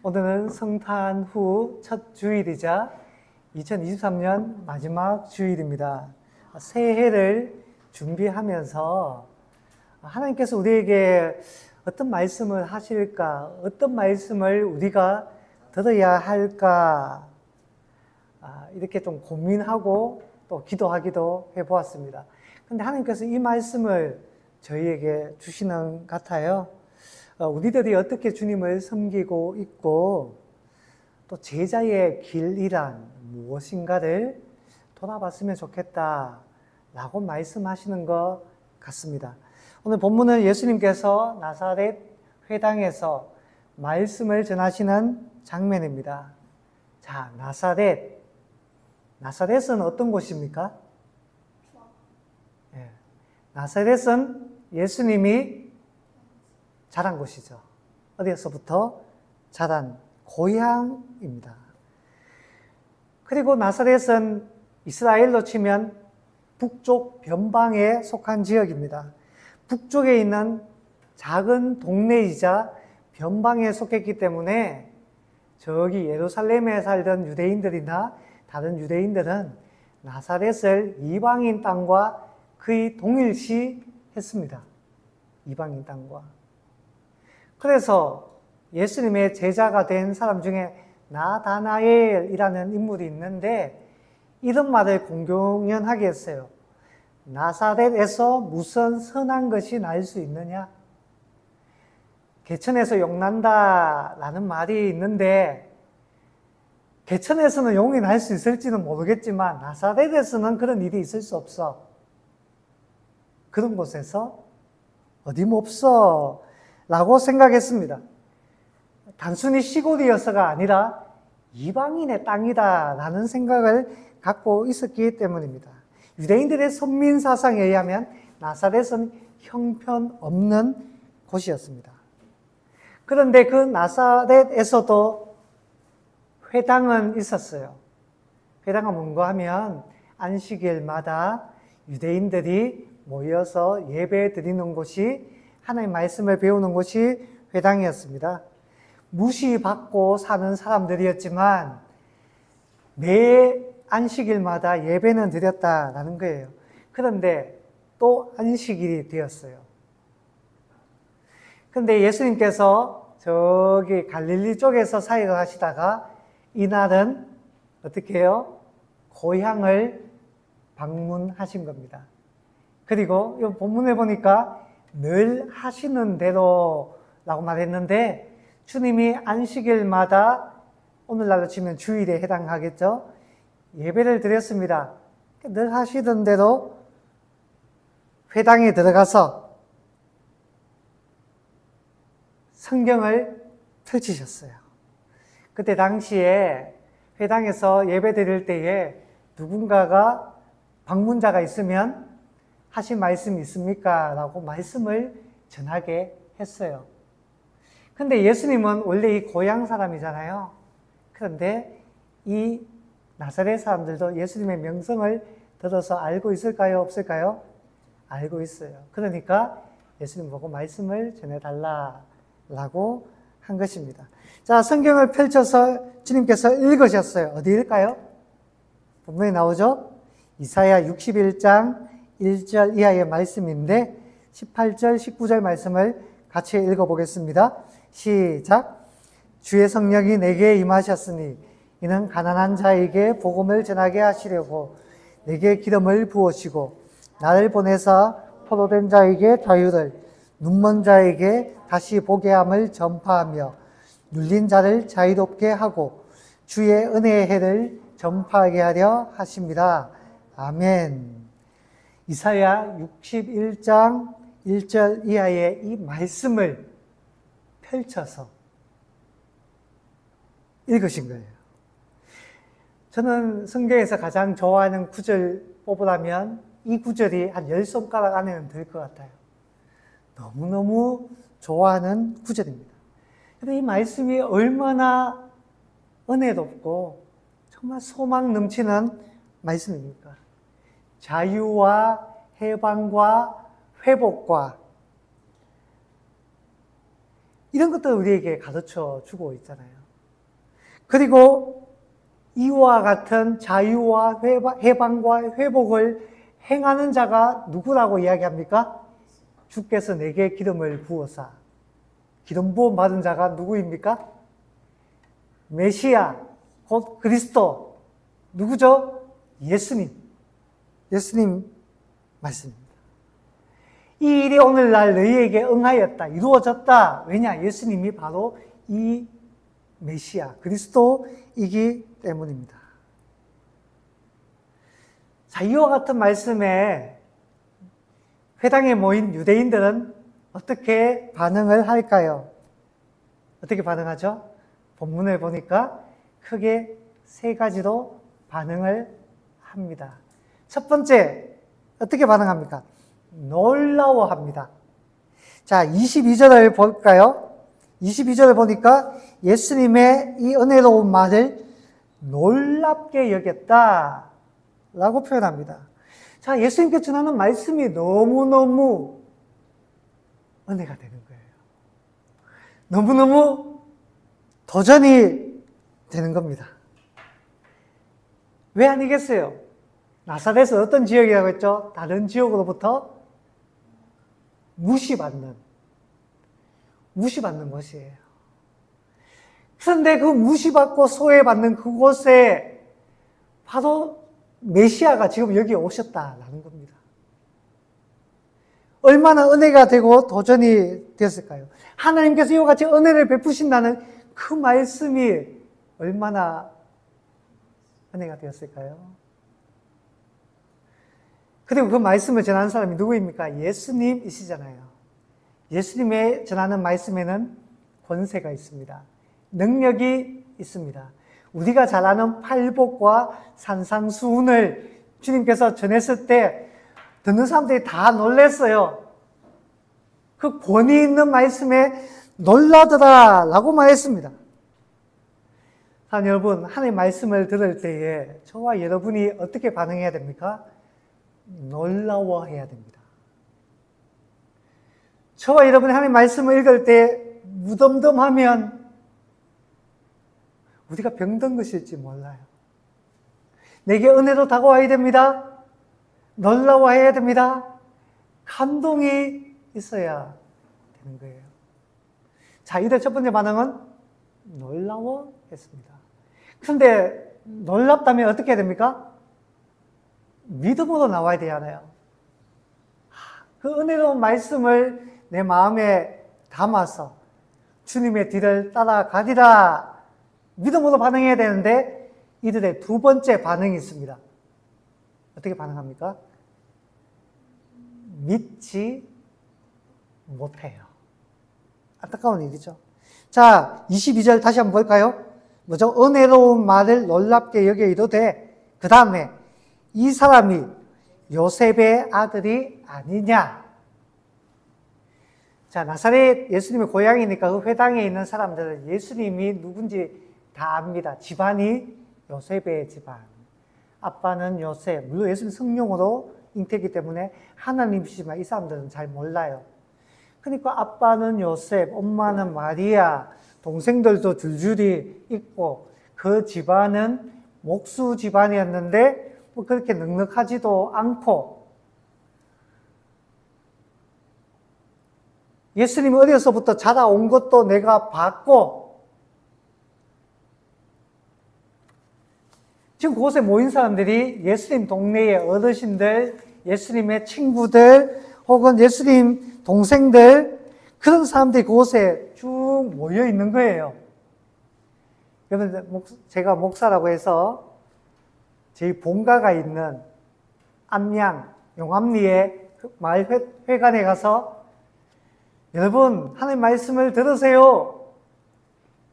오늘은 성탄 후 첫 주일이자 2023년 마지막 주일입니다. 새해를 준비하면서 하나님께서 우리에게 어떤 말씀을 하실까, 어떤 말씀을 우리가 들어야 할까, 이렇게 좀 고민하고 또 기도하기도 해보았습니다. 근데 하나님께서 이 말씀을 저희에게 주시는 것 같아요. 우리들이 어떻게 주님을 섬기고 있고 또 제자의 길이란 무엇인가를 돌아봤으면 좋겠다라고 말씀하시는 것 같습니다. 오늘 본문은 예수님께서 나사렛 회당에서 말씀을 전하시는 장면입니다. 자, 나사렛은 어떤 곳입니까? 나사렛은 예수님이 자란 곳이죠. 어디에서부터 자란 고향입니다. 그리고 나사렛은 이스라엘로 치면 북쪽 변방에 속한 지역입니다. 북쪽에 있는 작은 동네이자 변방에 속했기 때문에 저기 예루살렘에 살던 유대인들이나 다른 유대인들은 나사렛을 이방인 땅과 거의 동일시했습니다. 이방인 땅과. 그래서 예수님의 제자가 된 사람 중에 나다나엘이라는 인물이 있는데 이런 말을 공공연하게 했어요. 나사렛에서 무슨 선한 것이 날 수 있느냐? 개천에서 용 난다라는 말이 있는데 개천에서는 용이 날 수 있을지는 모르겠지만 나사렛에서는 그런 일이 있을 수 없어. 그런 곳에서 어림없어 라고 생각했습니다. 단순히 시골이어서가 아니라 이방인의 땅이다 라는 생각을 갖고 있었기 때문입니다. 유대인들의 선민사상에 의하면 나사렛은 형편없는 곳이었습니다. 그런데 그 나사렛에서도 회당은 있었어요. 회당은 뭔가 하면 안식일마다 유대인들이 모여서 예배 드리는 곳이 하나님의 말씀을 배우는 곳이 회당이었습니다. 무시받고 사는 사람들이었지만 매 안식일마다 예배는 드렸다라는 거예요. 그런데 또 안식일이 되었어요. 그런데 예수님께서 저기 갈릴리 쪽에서 사역을 하시다가 이날은 어떻게 해요? 고향을 방문하신 겁니다. 그리고 이 본문에 보니까 늘 하시는 대로라고 말했는데 주님이 안식일마다 오늘날로 치면 주일에 해당하겠죠. 예배를 드렸습니다. 늘 하시던 대로 회당에 들어가서 성경을 펼치셨어요. 그때 당시에 회당에서 예배 드릴 때에 누군가가 방문자가 있으면 하신 말씀이 있습니까? 라고 말씀을 전하게 했어요. 근데 예수님은 원래 이 고향 사람이잖아요. 그런데 이 나사렛 사람들도 예수님의 명성을 들어서 알고 있을까요? 없을까요? 알고 있어요. 그러니까 예수님 보고 말씀을 전해달라고 한 것입니다. 자, 성경을 펼쳐서 주님께서 읽으셨어요. 어디일까요? 본문에 나오죠? 이사야 61장 1절 이하의 말씀인데 18절, 19절 말씀을 같이 읽어보겠습니다. 시작! 주의 성령이 내게 임하셨으니 이는 가난한 자에게 복음을 전하게 하시려고 내게 기름을 부으시고 나를 보내사 포로된 자에게 자유를, 눈먼 자에게 다시 보게 함을 전파하며 눌린 자를 자유롭게 하고 주의 은혜의 해를 전파하게 하려 하십니다. 아멘. 이사야 61장 1절 이하의 이 말씀을 펼쳐서 읽으신 거예요. 저는 성경에서 가장 좋아하는 구절 뽑으라면 이 구절이 한 10손가락 안에는 들 것 같아요. 너무너무 좋아하는 구절입니다. 이 말씀이 얼마나 은혜롭고 정말 소망 넘치는 말씀입니까? 자유와 해방과 회복과 이런 것들을 우리에게 가르쳐 주고 있잖아요. 그리고 이와 같은 자유와 해방과 회복을 행하는 자가 누구라고 이야기합니까? 주께서 내게 기름을 부어사. 기름 부음 받은 자가 누구입니까? 메시아, 곧 그리스도. 누구죠? 예수님. 예수님 말씀입니다. 이 일이 오늘날 너희에게 응하였다, 이루어졌다. 왜냐? 예수님이 바로 이 메시아, 그리스도이기 때문입니다. 자, 이와 같은 말씀에 회당에 모인 유대인들은 어떻게 반응을 할까요? 어떻게 반응하죠? 본문을 보니까 크게 세 가지로 반응을 합니다. 첫 번째, 어떻게 반응합니까? 놀라워합니다. 자, 22절을 볼까요? 22절을 보니까 예수님의 이 은혜로운 말을 놀랍게 여겼다 라고 표현합니다. 자, 예수님께 전하는 말씀이 너무너무 은혜가 되는 거예요. 너무너무 도전이 되는 겁니다. 왜 아니겠어요? 나사렛은 어떤 지역이라고 했죠? 다른 지역으로부터 무시받는 것이에요. 그런데 그 무시받고 소외받는 그곳에 바로 메시아가 지금 여기 오셨다라는 겁니다. 얼마나 은혜가 되고 도전이 되었을까요? 하나님께서 이와 같이 은혜를 베푸신다는 그 말씀이 얼마나 은혜가 되었을까요? 그리고 그 말씀을 전하는 사람이 누구입니까? 예수님이시잖아요. 예수님의 전하는 말씀에는 권세가 있습니다. 능력이 있습니다. 우리가 잘 아는 팔복과 산상수훈을 주님께서 전했을 때 듣는 사람들이 다 놀랐어요. 그 권위 있는 말씀에 놀라더라 라고 말했습니다. 여러분, 하나님의 말씀을 들을 때에 저와 여러분이 어떻게 반응해야 됩니까? 놀라워해야 됩니다. 저와 여러분이 하나님의 말씀을 읽을 때 무덤덤하면 우리가 병든 것일지 몰라요. 내게 은혜도 다가와야 됩니다. 놀라워해야 됩니다. 감동이 있어야 되는 거예요. 자, 이들 첫 번째 반응은 놀라워했습니다. 그런데 놀랍다면 어떻게 해야 됩니까? 믿음으로 나와야 되잖아요. 그 은혜로운 말씀을 내 마음에 담아서 주님의 뒤를 따라가리라 믿음으로 반응해야 되는데 이들의 두 번째 반응이 있습니다. 어떻게 반응합니까? 믿지 못해요. 안타까운 일이죠. 자, 22절 다시 한번 볼까요? 뭐죠? 은혜로운 말을 놀랍게 여겨 이르되 그 다음에 이 사람이 요셉의 아들이 아니냐. 자, 나사렛 예수님의 고향이니까 그 회당에 있는 사람들은 예수님이 누군지 다 압니다. 집안이 요셉의 집안. 아빠는 요셉. 물론 예수님 성령으로 잉태이기 때문에 하나님이시지만 이 사람들은 잘 몰라요. 그러니까 아빠는 요셉, 엄마는 마리아, 동생들도 줄줄이 있고 그 집안은 목수 집안이었는데 뭐 그렇게 넉넉하지도 않고 예수님이 어려서부터 자라온 것도 내가 봤고 지금 그곳에 모인 사람들이 예수님 동네의 어르신들, 예수님의 친구들 혹은 예수님 동생들 그런 사람들이 그곳에 쭉 모여 있는 거예요. 여러분, 제가 목사라고 해서 저희 본가가 있는 암양, 용암리의 마을 회관에 가서 여러분, 하나님 말씀을 들으세요.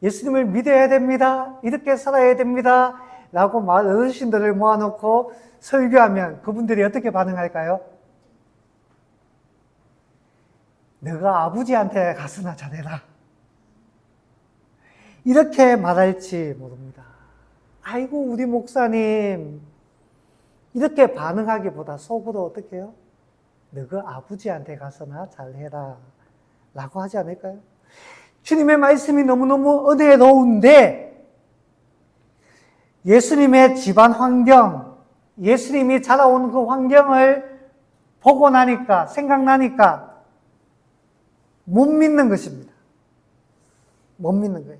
예수님을 믿어야 됩니다. 이렇게 살아야 됩니다. 라고 마을 어르신들을 모아놓고 설교하면 그분들이 어떻게 반응할까요? 너가 아버지한테 가서나 잘해라. 이렇게 말할지 모릅니다. 아이고 우리 목사님 이렇게 반응하기보다 속으로 어떻게 해요? 너가 아버지한테 가서나 잘해라 라고 하지 않을까요? 주님의 말씀이 너무너무 은혜로운데 예수님의 집안 환경, 예수님이 자라온 그 환경을 보고 나니까, 생각나니까 못 믿는 것입니다. 못 믿는 거예요.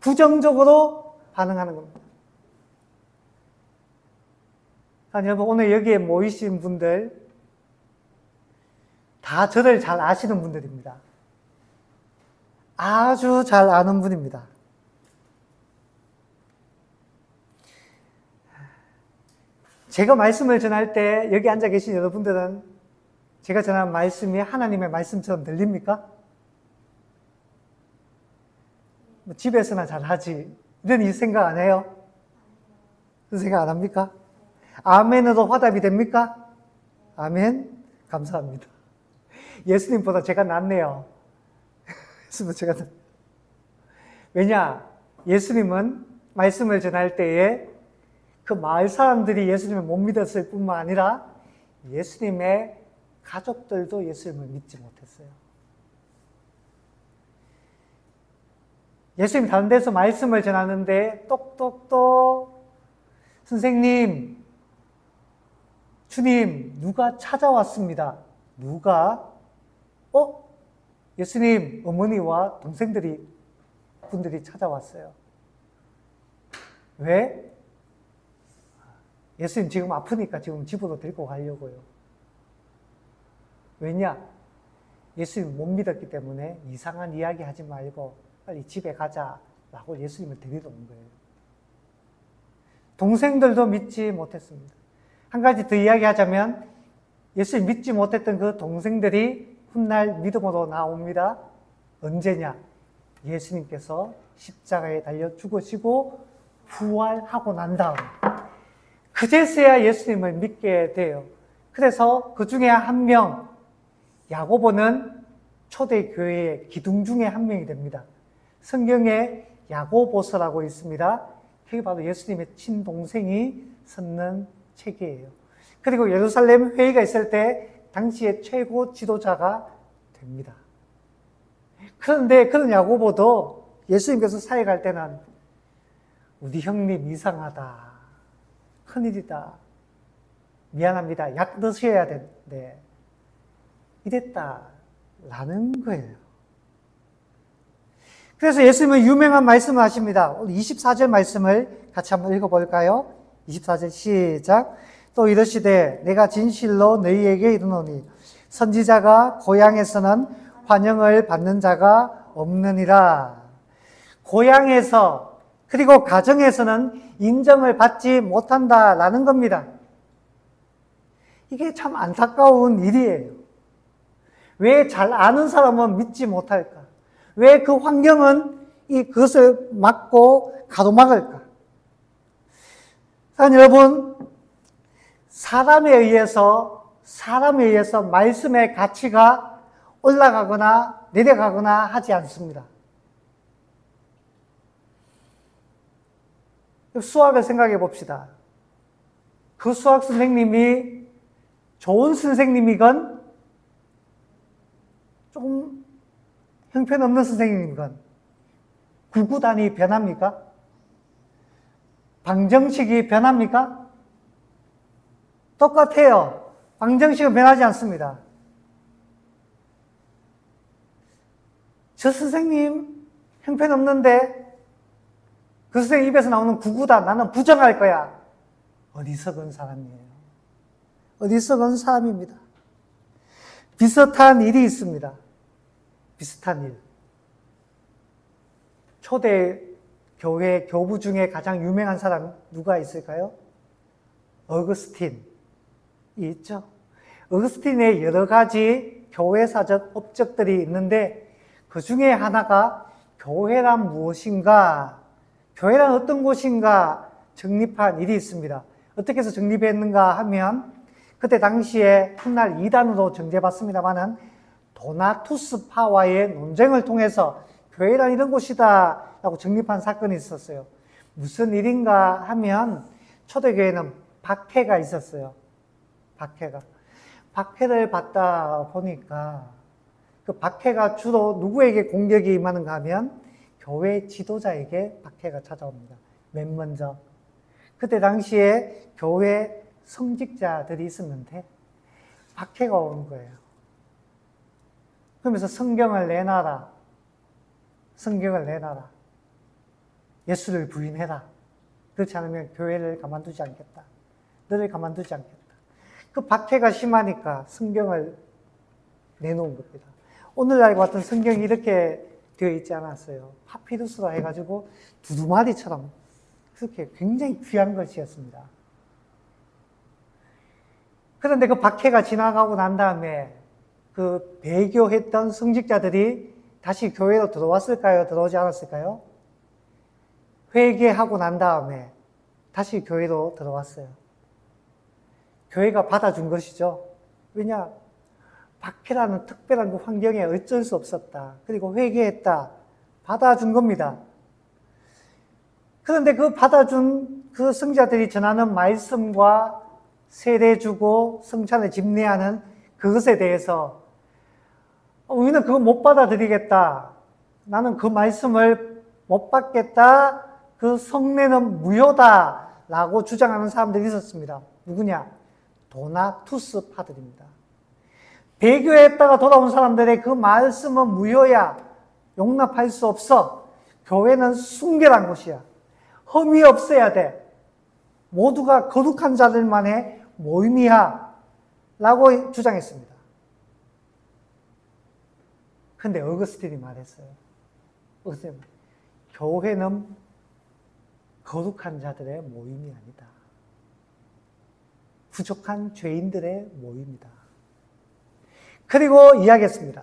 부정적으로 반응하는 겁니다. 여러분, 오늘 여기에 모이신 분들 다 저를 잘 아시는 분들입니다. 아주 잘 아는 분입니다. 제가 말씀을 전할 때 여기 앉아 계신 여러분들은 제가 전한 말씀이 하나님의 말씀처럼 들립니까? 집에서나 잘하지. 이런 생각 안 해요? 그런 생각 안 합니까? 아멘으로 화답이 됩니까? 아멘. 감사합니다. 예수님보다 제가 낫네요. 왜냐? 예수님은 말씀을 전할 때에 그 마을 사람들이 예수님을 못 믿었을 뿐만 아니라 예수님의 가족들도 예수님을 믿지 못했어요. 예수님 다른 데서 말씀을 전하는데 똑똑똑 선생님, 주님, 누가 찾아왔습니다. 누가? 예수님 어머니와 분들이 찾아왔어요. 왜? 예수님 지금 아프니까 지금 집으로 데리고 가려고요. 왜냐? 예수님 못 믿었기 때문에 이상한 이야기 하지 말고 빨리 집에 가자라고 예수님을 데리러 온 거예요. 동생들도 믿지 못했습니다. 한 가지 더 이야기하자면 예수님 믿지 못했던 그 동생들이 훗날 믿음으로 나옵니다. 언제냐? 예수님께서 십자가에 달려 죽으시고 부활하고 난 다음 그제서야 예수님을 믿게 돼요. 그래서 그 중에 한 명, 야고보는 초대교회의 기둥 중에 한 명이 됩니다. 성경에 야고보서라고 있습니다. 그게 바로 예수님의 친동생이 썼는 책이에요. 그리고 예루살렘 회의가 있을 때 당시의 최고 지도자가 됩니다. 그런데 그런 야고보도 예수님께서 사역할 때는 우리 형님 이상하다. 큰일이다. 미안합니다. 약 드셔야 되는데 이랬다라는 거예요. 그래서 예수님은 유명한 말씀을 하십니다. 오늘 24절 말씀을 같이 한번 읽어볼까요? 24절 시작. 또 이르시되 내가 진실로 너희에게 이르노니 선지자가 고향에서는 환영을 받는 자가 없느니라. 고향에서 그리고 가정에서는 인정을 받지 못한다라는 겁니다. 이게 참 안타까운 일이에요. 왜 잘 아는 사람은 믿지 못할까? 왜 그 환경은 그것을 막고 가로막을까? 여러분, 사람에 의해서 말씀의 가치가 올라가거나 내려가거나 하지 않습니다. 수학을 생각해 봅시다. 그 수학 선생님이 좋은 선생님이건 조금 형편없는 선생님이건 구구단이 변합니까? 방정식이 변합니까? 똑같아요. 방정식은 변하지 않습니다. 저 선생님 형편없는데 그 선생님 입에서 나오는 구구단 나는 부정할 거야. 어리석은 사람이에요. 어리석은 사람입니다. 비슷한 일이 있습니다. 비슷한 일. 초대 교회 교부 중에 가장 유명한 사람 누가 있을까요? 어거스틴이 있죠. 어거스틴의 여러 가지 교회사적 업적들이 있는데 그 중에 하나가 교회란 무엇인가, 교회란 어떤 곳인가 정립한 일이 있습니다. 어떻게 해서 정립했는가 하면 그때 당시에 훗날 이단으로 정죄받습니다마는 도나투스파와의 논쟁을 통해서 교회란 이런 곳이다 라고 정립한 사건이 있었어요. 무슨 일인가 하면 초대교회는 박해가 있었어요. 박해를 받다 보니까 그 박해가 주로 누구에게 공격이 임하는가 하면 교회 지도자에게 박해가 찾아옵니다. 맨 먼저. 그때 당시에 교회 성직자들이 있었는데 박해가 오는 거예요. 그러면서 성경을 내놔라. 성경을 내놔라. 예수를 부인해라. 그렇지 않으면 교회를 가만두지 않겠다. 너를 가만두지 않겠다. 그 박해가 심하니까 성경을 내놓은 겁니다. 오늘날 같은 성경이 이렇게 되어 있지 않았어요. 파피루스라 해가지고 두루마리처럼 그렇게 굉장히 귀한 것이었습니다. 그런데 그 박해가 지나가고 난 다음에 그 배교했던 성직자들이 다시 교회로 들어왔을까요? 들어오지 않았을까요? 회개하고 난 다음에 다시 교회로 들어왔어요. 교회가 받아준 것이죠. 왜냐? 박해라는 특별한 그 환경에 어쩔 수 없었다. 그리고 회개했다. 받아준 겁니다. 그런데 그 받아준 그 성자들이 전하는 말씀과 세례 주고 성찬을 집례하는 그것에 대해서 우리는 그거 못 받아들이겠다. 나는 그 말씀을 못 받겠다. 그 성례는 무효다. 라고 주장하는 사람들이 있었습니다. 누구냐? 도나투스 파들입니다. 배교했다가 돌아온 사람들의 그 말씀은 무효야. 용납할 수 없어. 교회는 순결한 곳이야. 흠이 없어야 돼. 모두가 거룩한 자들만의 모임이야. 라고 주장했습니다. 근데 어거스틴이 말했어요. 어거스틴, 교회는 거룩한 자들의 모임이 아니다. 부족한 죄인들의 모임이다. 그리고 이야기했습니다.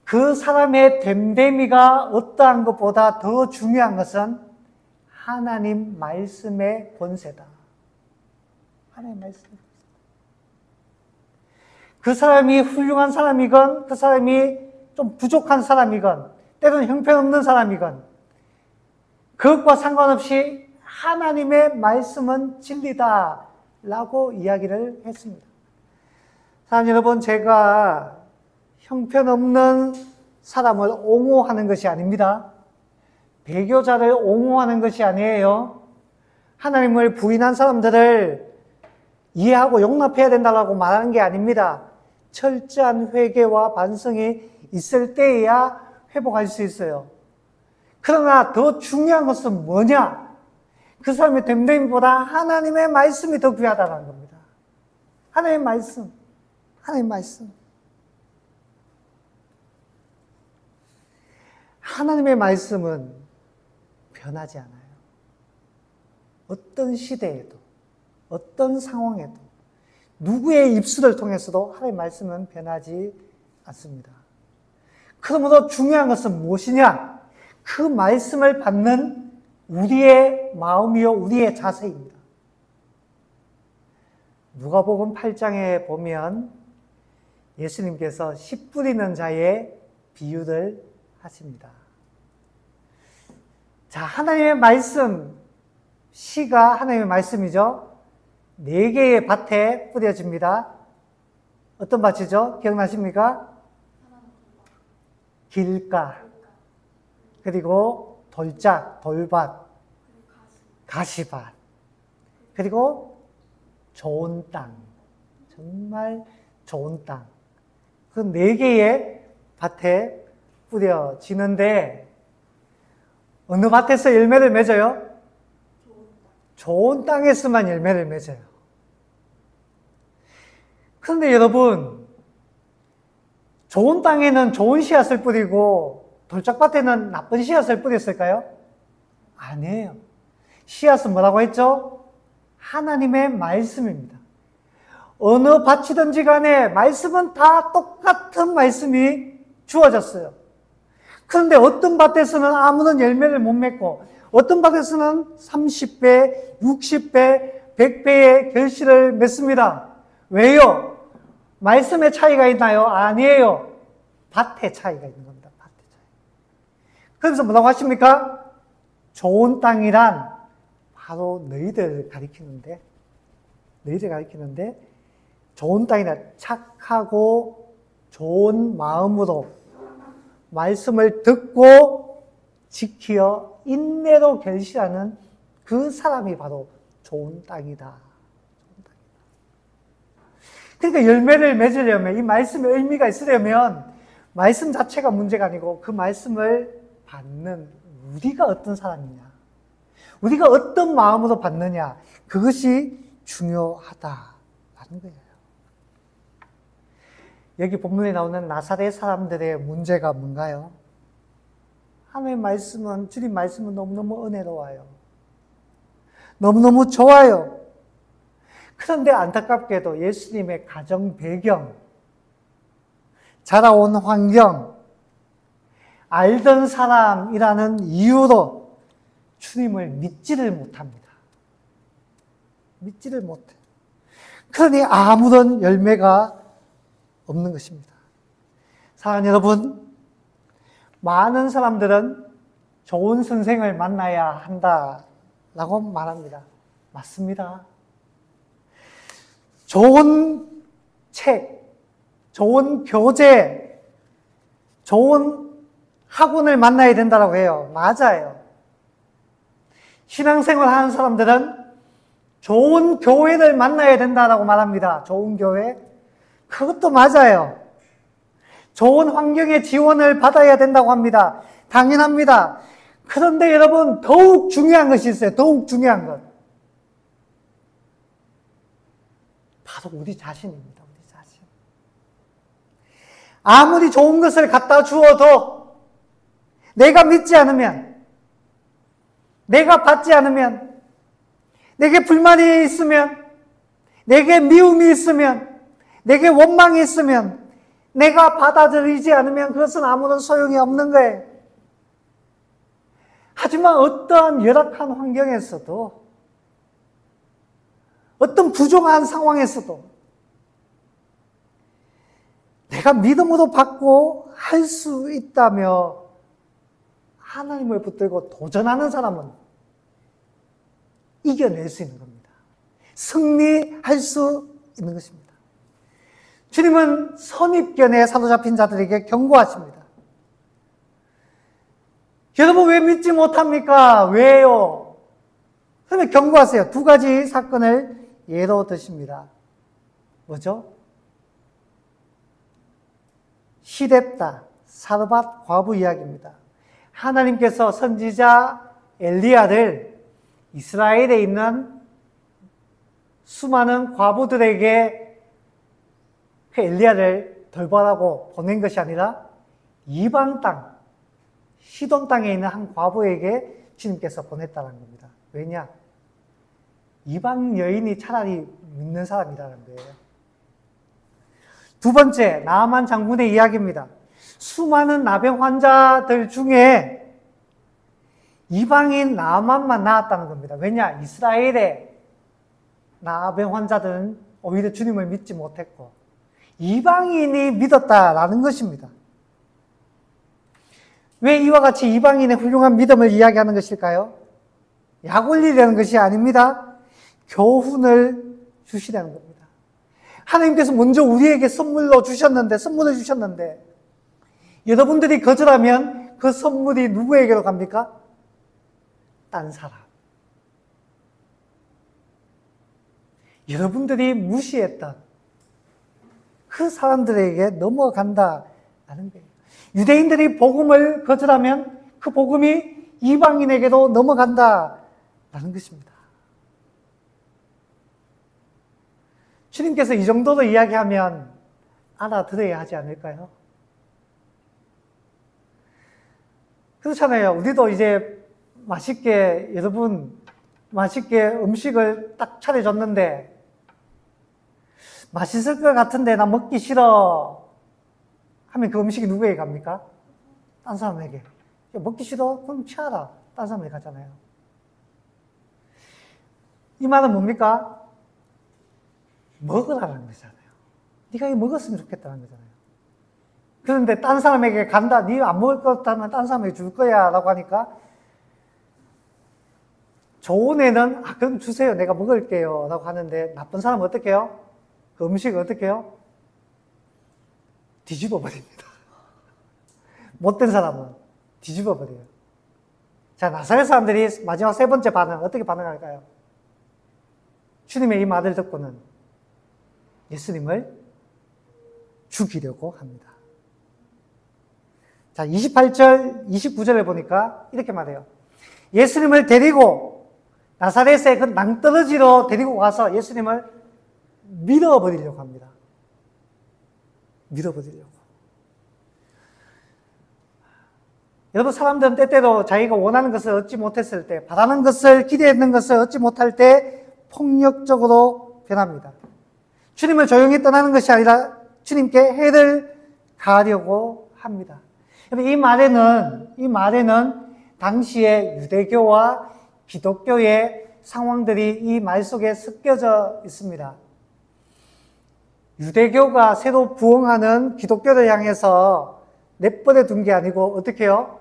그 사람의 됨됨이가 어떠한 것보다 더 중요한 것은 하나님 말씀의 권세다. 하나님 말씀의 권세. 그 사람이 훌륭한 사람이건 그 사람이 좀 부족한 사람이건 때로는 형편없는 사람이건 그것과 상관없이 하나님의 말씀은 진리다 라고 이야기를 했습니다. 사랑하는 여러분, 제가 형편없는 사람을 옹호하는 것이 아닙니다. 배교자를 옹호하는 것이 아니에요. 하나님을 부인한 사람들을 이해하고 용납해야 된다고 말하는 게 아닙니다. 철저한 회개와 반성이 있을 때에야 회복할 수 있어요. 그러나 더 중요한 것은 뭐냐? 그 사람의 됨됨이보다 하나님의 말씀이 더 귀하다는 겁니다. 하나님의 말씀. 하나님의 말씀. 하나님의 말씀은 변하지 않아요. 어떤 시대에도, 어떤 상황에도, 누구의 입술을 통해서도 하나님의 말씀은 변하지 않습니다. 그러므로 중요한 것은 무엇이냐? 그 말씀을 받는 우리의 마음이요, 우리의 자세입니다. 누가복음 8장에 보면 예수님께서 씨 뿌리는 자의 비유를 하십니다. 자, 하나님의 말씀, 씨가 하나님의 말씀이죠. 4개의 밭에 뿌려집니다. 어떤 밭이죠? 기억나십니까? 길가, 그리고 돌짝, 돌밭, 가시밭, 그리고 좋은 땅, 정말 좋은 땅. 그 4개의 밭에 뿌려지는데 어느 밭에서 열매를 맺어요? 좋은 땅에서만 열매를 맺어요. 그런데 여러분, 좋은 땅에는 좋은 씨앗을 뿌리고 돌짝밭에는 나쁜 씨앗을 뿌렸을까요? 아니에요. 씨앗은 뭐라고 했죠? 하나님의 말씀입니다. 어느 밭이든지 간에 말씀은 다 똑같은 말씀이 주어졌어요. 그런데 어떤 밭에서는 아무런 열매를 못 맺고 어떤 밭에서는 30배, 60배, 100배의 결실을 맺습니다. 왜요? 말씀의 차이가 있나요? 아니에요. 밭의 차이가 있는 겁니다. 밭의 차이. 그래서 뭐라고 하십니까? 좋은 땅이란 바로 너희들을 가리키는데 좋은 땅이란 착하고 좋은 마음으로 말씀을 듣고 지키어 인내로 결실하는 그 사람이 바로 좋은 땅이다. 그러니까 열매를 맺으려면, 이 말씀에 의미가 있으려면 말씀 자체가 문제가 아니고 그 말씀을 받는 우리가 어떤 사람이냐, 우리가 어떤 마음으로 받느냐, 그것이 중요하다라는 거예요. 여기 본문에 나오는 나사렛 사람들의 문제가 뭔가요? 하나님의 말씀은, 주님 말씀은 너무너무 은혜로워요. 너무너무 좋아요. 그런데 안타깝게도 예수님의 가정 배경, 자라온 환경, 알던 사람이라는 이유로 주님을 믿지를 못합니다. 믿지를 못해. 그러니 아무런 열매가 없는 것입니다. 사랑하는 여러분, 많은 사람들은 좋은 선생을 만나야 한다라고 말합니다. 맞습니다. 좋은 책, 좋은 교재, 좋은 학원을 만나야 된다고 해요. 맞아요. 신앙생활 하는 사람들은 좋은 교회를 만나야 된다고 말합니다. 좋은 교회. 그것도 맞아요. 좋은 환경의 지원을 받아야 된다고 합니다. 당연합니다. 그런데 여러분, 더욱 중요한 것이 있어요. 더욱 중요한 것. 바로 우리 자신입니다. 우리 자신. 아무리 좋은 것을 갖다 주어도 내가 믿지 않으면, 내가 받지 않으면, 내게 불만이 있으면, 내게 미움이 있으면, 내게 원망이 있으면, 내가 받아들이지 않으면 그것은 아무런 소용이 없는 거예요. 하지만 어떠한 열악한 환경에서도, 어떤 부족한 상황에서도 내가 믿음으로 받고 할 수 있다며 하나님을 붙들고 도전하는 사람은 이겨낼 수 있는 겁니다. 승리할 수 있는 것입니다. 주님은 선입견에 사로잡힌 자들에게 경고하십니다. 여러분 왜 믿지 못합니까? 왜요? 그러면 경고하세요. 두 가지 사건을 예로 드십니다. 뭐죠? 시뎁다, 사르밧 과부 이야기입니다. 하나님께서 선지자 엘리야를 이스라엘에 있는 수많은 과부들에게 그 엘리야를 돌보라고 보낸 것이 아니라 이방 땅, 시돈 땅에 있는 한 과부에게 주님께서 보냈다는 겁니다. 왜냐? 이방 여인이 차라리 믿는 사람이라는 거예요. 두 번째, 나아만 장군의 이야기입니다. 수많은 나병 환자들 중에 이방인 나아만만 나았다는 겁니다. 왜냐? 이스라엘의 나병 환자들은 오히려 주님을 믿지 못했고 이방인이 믿었다라는 것입니다. 왜 이와 같이 이방인의 훌륭한 믿음을 이야기하는 것일까요? 약 올리려는 것이 아닙니다. 교훈을 주시라는 겁니다. 하나님께서 먼저 우리에게 선물을 주셨는데 여러분들이 거절하면 그 선물이 누구에게로 갑니까? 딴 사람. 여러분들이 무시했던 그 사람들에게 넘어간다라는 거예요. 유대인들이 복음을 거절하면 그 복음이 이방인에게도 넘어간다라는 것입니다. 주님께서 이 정도로 이야기하면 알아들어야 하지 않을까요? 그렇잖아요. 우리도 이제 여러분 맛있게 음식을 딱 차려줬는데 맛있을 것 같은데 나 먹기 싫어 하면 그 음식이 누구에게 갑니까? 딴 사람에게. 먹기 싫어? 그럼 취하라. 딴 사람에게 가잖아요. 이 말은 뭡니까? 먹으라는 거잖아요. 네가 이거 먹었으면 좋겠다는 거잖아요. 그런데 딴 사람에게 간다. 네 안 먹을 것 같다면 딴 사람에게 줄 거야 라고 하니까 좋은 애는 그럼 주세요. 내가 먹을게요 라고 하는데 나쁜 사람은 어떻게 해요? 그 음식을 어떻게 해요? 뒤집어 버립니다. 못된 사람은 뒤집어 버려요. 자, 나사렛 사람들이 마지막 세 번째 반응, 어떻게 반응할까요? 주님의 이 말을 듣고는 예수님을 죽이려고 합니다. 자, 28절, 29절에 보니까 이렇게 말해요. 예수님을 데리고 나사렛의 그 낭떠러지로 데리고 가서 예수님을 밀어버리려고 합니다. 밀어버리려고. 여러분, 사람들은 때때로 자기가 원하는 것을 얻지 못했을 때, 바라는 것을, 기대했는 것을 얻지 못할 때 폭력적으로 변합니다. 주님을 조용히 떠나는 것이 아니라 주님께 해를 가하려고 합니다. 이 말에는 당시의 유대교와 기독교의 상황들이 이 말 속에 섞여져 있습니다. 유대교가 새로 부흥하는 기독교를 향해서 내버려 둔 게 아니고 어떻게 해요?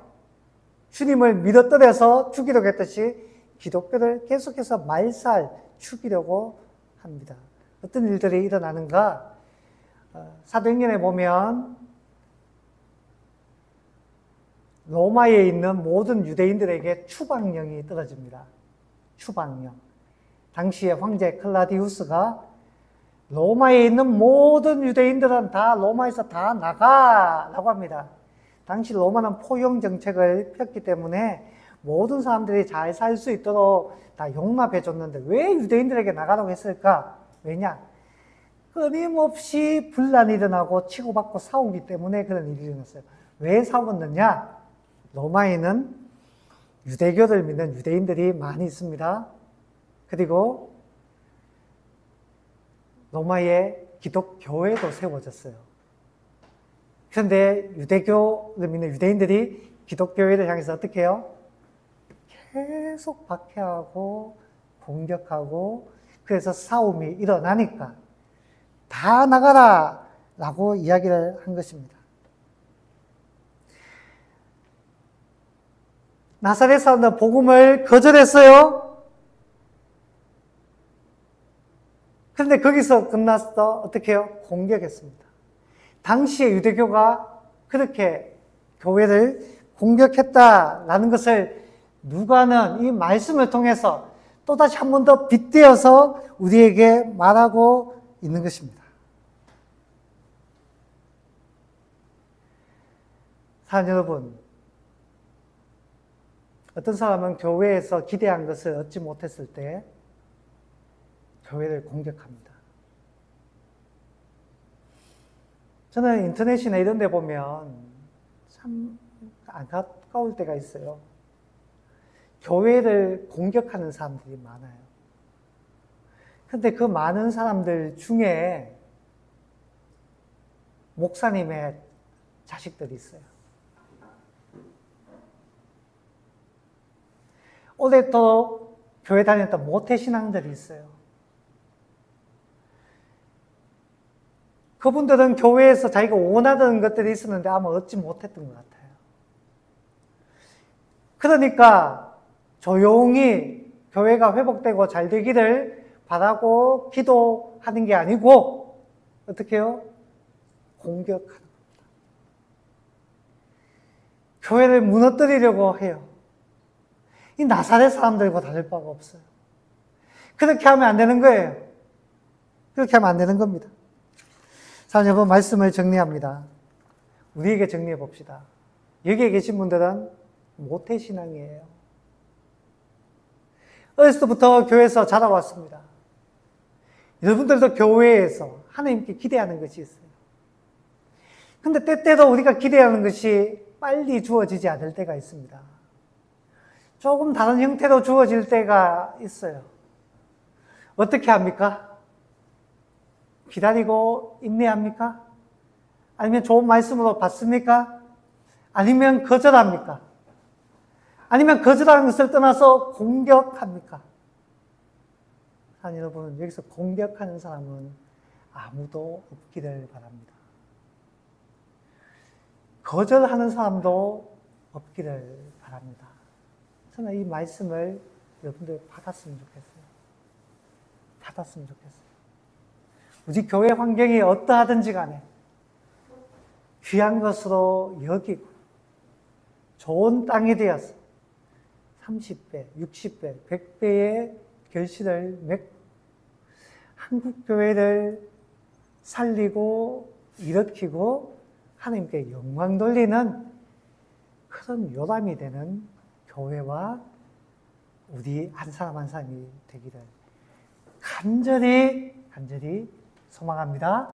주님을 밀어떨어서 죽이려고 했듯이 기독교를 계속해서 말살 죽이려고 합니다. 어떤 일들이 일어나는가? 사도행전에 보면 로마에 있는 모든 유대인들에게 추방령이 떨어집니다. 추방령. 당시에 황제 클라디우스가 로마에 있는 모든 유대인들은 다 로마에서 다 나가라고 합니다. 당시 로마는 포용 정책을 폈기 때문에 모든 사람들이 잘 살 수 있도록 다 용납해 줬는데 왜 유대인들에게 나가라고 했을까? 왜냐? 끊임없이 분란이 일어나고 치고받고 싸우기 때문에 그런 일이 일어났어요. 왜 싸웠느냐? 로마에는 유대교를 믿는 유대인들이 많이 있습니다. 그리고 로마에 기독교회도 세워졌어요. 그런데 유대교를 믿는 유대인들이 기독교회를 향해서 어떻게 해요? 계속 박해하고 공격하고 그래서 싸움이 일어나니까 다 나가라 라고 이야기를 한 것입니다. 나사렛 사람들은 복음을 거절했어요. 그런데 거기서 끝났어. 어떻게 해요? 공격했습니다. 당시의 유대교가 그렇게 교회를 공격했다라는 것을 누가는 이 말씀을 통해서 또다시 한 번 더 빗대어서 우리에게 말하고 있는 것입니다. 사랑하는 여러분, 어떤 사람은 교회에서 기대한 것을 얻지 못했을 때 교회를 공격합니다. 저는 인터넷이나 이런 데 보면 참 안타까울 때가 있어요. 교회를 공격하는 사람들이 많아요. 근데 그 많은 사람들 중에 목사님의 자식들이 있어요. 오랫도록 교회 다녔던 모태신앙들이 있어요. 그분들은 교회에서 자기가 원하던 것들이 있었는데 아마 얻지 못했던 것 같아요. 그러니까 조용히 교회가 회복되고 잘 되기를 바라고 기도하는 게 아니고 어떻게 해요? 공격하는 겁니다. 교회를 무너뜨리려고 해요. 이 나사렛 사람들과 다를 바가 없어요. 그렇게 하면 안 되는 거예요. 그렇게 하면 안 되는 겁니다. 사랑하는 여러분, 말씀을 정리합니다. 우리에게 정리해 봅시다. 여기에 계신 분들은 모태신앙이에요. 어렸을 때부터 교회에서 자라왔습니다. 여러분들도 교회에서 하나님께 기대하는 것이 있어요. 근데 때때로 우리가 기대하는 것이 빨리 주어지지 않을 때가 있습니다. 조금 다른 형태로 주어질 때가 있어요. 어떻게 합니까? 기다리고 인내합니까? 아니면 좋은 말씀으로 받습니까? 아니면 거절합니까? 아니면 거절하는 것을 떠나서 공격합니까? 여러분, 여기서 공격하는 사람은 아무도 없기를 바랍니다. 거절하는 사람도 없기를 바랍니다. 저는 이 말씀을 여러분들 받았으면 좋겠어요. 받았으면 좋겠어요. 우리 교회 환경이 어떠하든지 간에 귀한 것으로 여기고 좋은 땅이 되어서 30배, 60배, 100배의 결실을 한국 교회를 살리고 일으키고 하나님께 영광 돌리는 그런 요람이 되는 교회와 우리 한 사람 한 사람이 되기를 간절히 소망합니다.